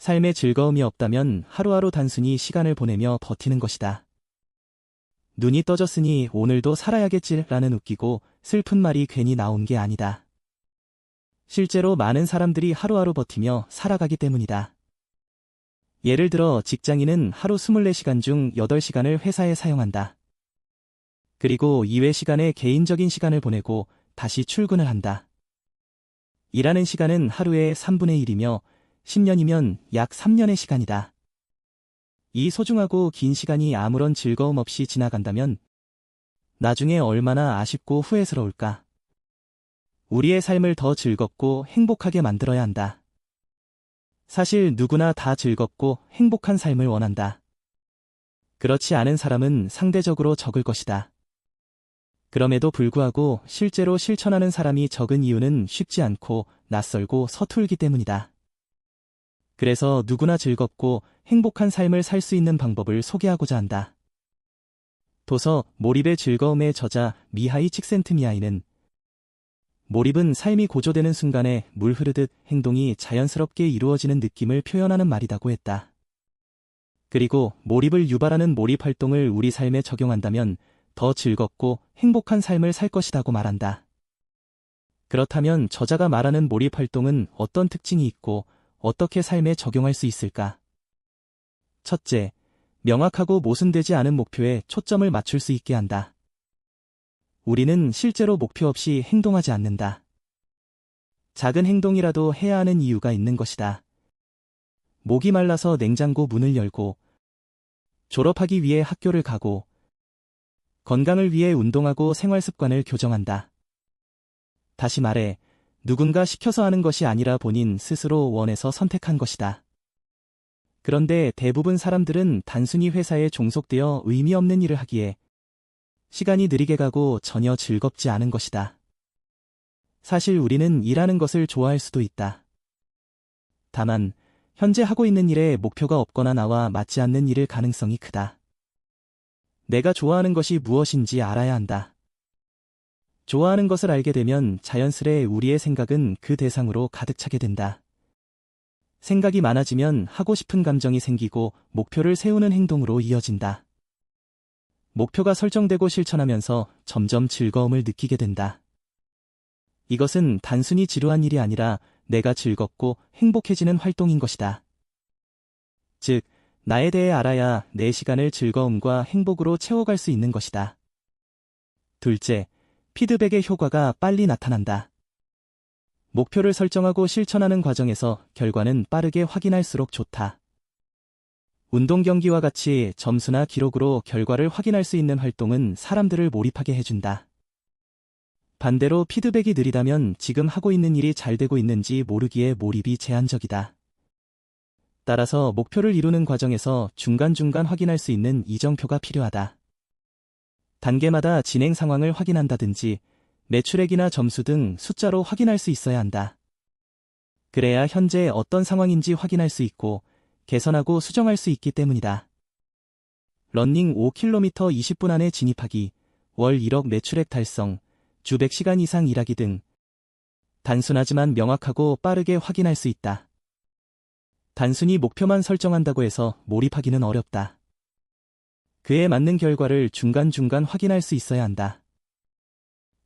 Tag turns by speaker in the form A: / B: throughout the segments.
A: 삶에 즐거움이 없다면 하루하루 단순히 시간을 보내며 버티는 것이다. 눈이 떠졌으니 오늘도 살아야겠지라는 웃기고 슬픈 말이 괜히 나온 게 아니다. 실제로 많은 사람들이 하루하루 버티며 살아가기 때문이다. 예를 들어 직장인은 하루 24시간 중 8시간을 회사에 사용한다. 그리고 이외 시간에 개인적인 시간을 보내고 다시 출근을 한다. 일하는 시간은 하루의 3분의 1이며 10년이면 약 3년의 시간이다. 이 소중하고 긴 시간이 아무런 즐거움 없이 지나간다면 나중에 얼마나 아쉽고 후회스러울까. 우리의 삶을 더 즐겁고 행복하게 만들어야 한다. 사실 누구나 다 즐겁고 행복한 삶을 원한다. 그렇지 않은 사람은 상대적으로 적을 것이다. 그럼에도 불구하고 실제로 실천하는 사람이 적은 이유는 쉽지 않고 낯설고 서툴기 때문이다. 그래서 누구나 즐겁고 행복한 삶을 살 수 있는 방법을 소개하고자 한다. 도서 몰입의 즐거움의 저자 미하이 칙센트미하이는 몰입은 삶이 고조되는 순간에 물 흐르듯 행동이 자연스럽게 이루어지는 느낌을 표현하는 말이라고 했다. 그리고 몰입을 유발하는 몰입 활동을 우리 삶에 적용한다면 더 즐겁고 행복한 삶을 살 것이라고 말한다. 그렇다면 저자가 말하는 몰입 활동은 어떤 특징이 있고 어떻게 삶에 적용할 수 있을까? 첫째, 명확하고 모순되지 않은 목표에 초점을 맞출 수 있게 한다. 우리는 실제로 목표 없이 행동하지 않는다. 작은 행동이라도 해야 하는 이유가 있는 것이다. 목이 말라서 냉장고 문을 열고, 졸업하기 위해 학교를 가고, 건강을 위해 운동하고 생활 습관을 교정한다. 다시 말해, 누군가 시켜서 하는 것이 아니라 본인 스스로 원해서 선택한 것이다. 그런데 대부분 사람들은 단순히 회사에 종속되어 의미 없는 일을 하기에 시간이 느리게 가고 전혀 즐겁지 않은 것이다. 사실 우리는 일하는 것을 좋아할 수도 있다. 다만, 현재 하고 있는 일에 목표가 없거나 나와 맞지 않는 일일 가능성이 크다. 내가 좋아하는 것이 무엇인지 알아야 한다. 좋아하는 것을 알게 되면 자연스레 우리의 생각은 그 대상으로 가득 차게 된다. 생각이 많아지면 하고 싶은 감정이 생기고 목표를 세우는 행동으로 이어진다. 목표가 설정되고 실천하면서 점점 즐거움을 느끼게 된다. 이것은 단순히 지루한 일이 아니라 내가 즐겁고 행복해지는 활동인 것이다. 즉, 나에 대해 알아야 내 시간을 즐거움과 행복으로 채워갈 수 있는 것이다. 둘째, 피드백의 효과가 빨리 나타난다. 목표를 설정하고 실천하는 과정에서 결과는 빠르게 확인할수록 좋다. 운동 경기와 같이 점수나 기록으로 결과를 확인할 수 있는 활동은 사람들을 몰입하게 해준다. 반대로 피드백이 느리다면 지금 하고 있는 일이 잘 되고 있는지 모르기에 몰입이 제한적이다. 따라서 목표를 이루는 과정에서 중간중간 확인할 수 있는 이정표가 필요하다. 단계마다 진행 상황을 확인한다든지 매출액이나 점수 등 숫자로 확인할 수 있어야 한다. 그래야 현재 어떤 상황인지 확인할 수 있고 개선하고 수정할 수 있기 때문이다. 러닝 5km 20분 안에 진입하기, 월 1억 매출액 달성, 주 100시간 이상 일하기 등 단순하지만 명확하고 빠르게 확인할 수 있다. 단순히 목표만 설정한다고 해서 몰입하기는 어렵다. 그에 맞는 결과를 중간중간 확인할 수 있어야 한다.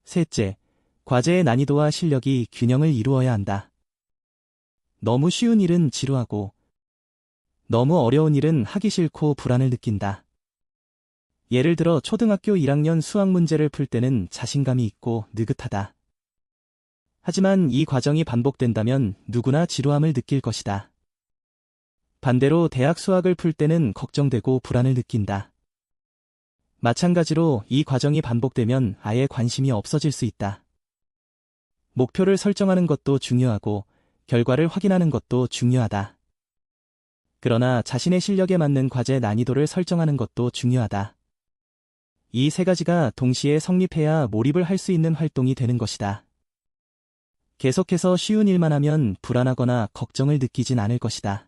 A: 셋째, 과제의 난이도와 실력이 균형을 이루어야 한다. 너무 쉬운 일은 지루하고, 너무 어려운 일은 하기 싫고 불안을 느낀다. 예를 들어 초등학교 1학년 수학 문제를 풀 때는 자신감이 있고 느긋하다. 하지만 이 과정이 반복된다면 누구나 지루함을 느낄 것이다. 반대로 대학 수학을 풀 때는 걱정되고 불안을 느낀다. 마찬가지로 이 과정이 반복되면 아예 관심이 없어질 수 있다. 목표를 설정하는 것도 중요하고 결과를 확인하는 것도 중요하다. 그러나 자신의 실력에 맞는 과제 난이도를 설정하는 것도 중요하다. 이 세 가지가 동시에 성립해야 몰입을 할 수 있는 활동이 되는 것이다. 계속해서 쉬운 일만 하면 불안하거나 걱정을 느끼진 않을 것이다.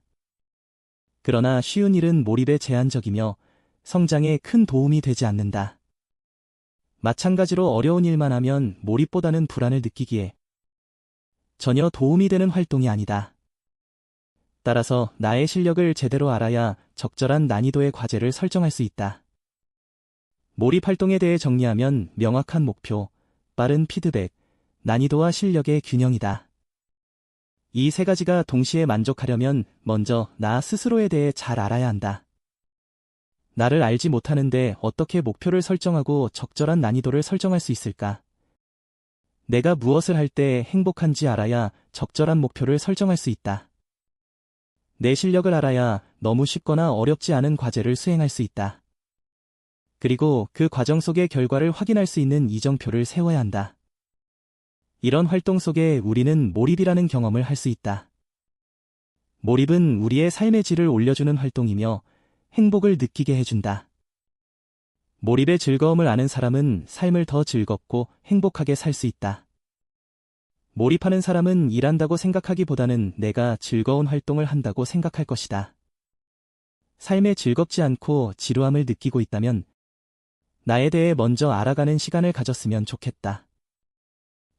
A: 그러나 쉬운 일은 몰입에 제한적이며 성장에 큰 도움이 되지 않는다. 마찬가지로 어려운 일만 하면 몰입보다는 불안을 느끼기에 전혀 도움이 되는 활동이 아니다. 따라서 나의 실력을 제대로 알아야 적절한 난이도의 과제를 설정할 수 있다. 몰입 활동에 대해 정리하면 명확한 목표, 빠른 피드백, 난이도와 실력의 균형이다. 이 세 가지가 동시에 만족하려면 먼저 나 스스로에 대해 잘 알아야 한다. 나를 알지 못하는데 어떻게 목표를 설정하고 적절한 난이도를 설정할 수 있을까? 내가 무엇을 할 때 행복한지 알아야 적절한 목표를 설정할 수 있다. 내 실력을 알아야 너무 쉽거나 어렵지 않은 과제를 수행할 수 있다. 그리고 그 과정 속의 결과를 확인할 수 있는 이정표를 세워야 한다. 이런 활동 속에 우리는 몰입이라는 경험을 할 수 있다. 몰입은 우리의 삶의 질을 올려주는 활동이며 행복을 느끼게 해준다. 몰입의 즐거움을 아는 사람은 삶을 더 즐겁고 행복하게 살 수 있다. 몰입하는 사람은 일한다고 생각하기보다는 내가 즐거운 활동을 한다고 생각할 것이다. 삶에 즐겁지 않고 지루함을 느끼고 있다면 나에 대해 먼저 알아가는 시간을 가졌으면 좋겠다.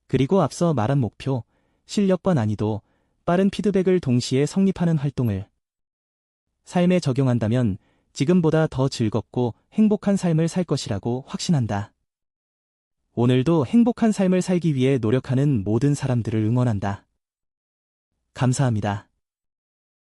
A: 그리고 앞서 말한 목표, 실력과 난이도, 빠른 피드백을 동시에 성립하는 활동을 삶에 적용한다면 지금보다 더 즐겁고 행복한 삶을 살 것이라고 확신한다. 오늘도 행복한 삶을 살기 위해 노력하는 모든 사람들을 응원한다. 감사합니다.